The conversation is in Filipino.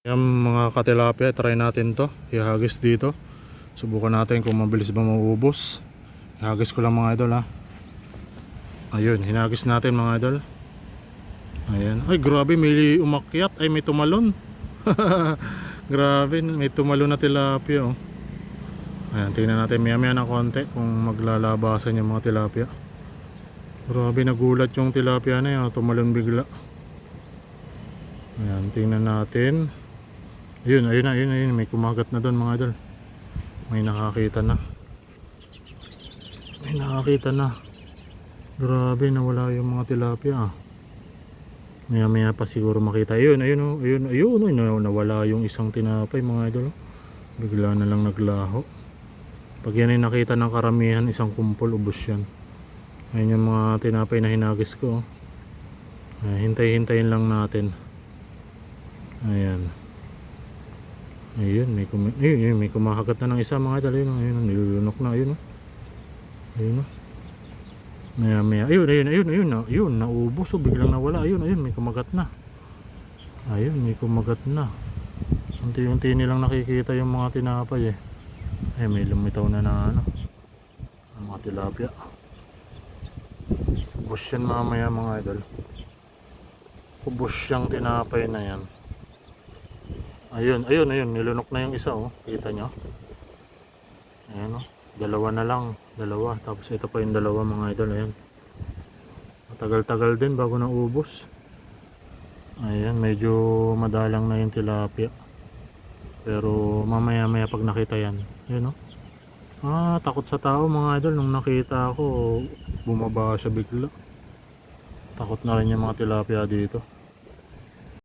Yan mga katilapia, try natin to. Ihagis dito. Subukan natin kung mabilis ba mauubos. Ihagis ko lang mga idol ha. Ayun, hinagis natin mga idol. Ayan. Ay grabe, may umakyat. Ay may tumalon. Grabe, may tumalon na tilapia oh. Ayan, tingnan natin maya maya ng konti kung maglalabasan yung mga tilapia. Grabe, nagulat yung tilapia na yun. Tumalon bigla. Ayan, tingnan natin. Ayun, may kumagat na doon mga idol. May nakakita na. Grabe, nawala yung mga tilapia. Maya maya pa siguro makita. Ayun, nawala yung isang tinapay mga idol. Bigla na lang naglaho. Pag yan ay nakita ng karamihan, isang kumpol, ubos yan. Ayun yung mga tinapay na hinagis ko. Hintay-hintayin lang natin. Ayan. Ayun, may kumakagat na ng isa mga idol. Ayun, nilulunok na. Ayun. Maya. Ayun, naubos. So, biglang nawala. Ayun, may kumagat na. Unti-unti nilang nakikita yung mga tinapay eh. Ay, may lumitaw na ang mga tilapia. Ubos yan mamaya mga idol. Ubos yung tinapay na yan. Ayun, nilunok na yung isa oh. Kita nyo? Ayan oh. Dalawa na lang. Tapos ito pa yung dalawa mga idol. Ayan. Matagal-tagal din bago naubos. Ayan, medyo madalang na yung tilapia. Pero mamaya-maya pag nakita yan. Ayan oh. Takot sa tao mga idol. Nung nakita ako, bumaba siya bigla. Takot na rin yung mga tilapia dito.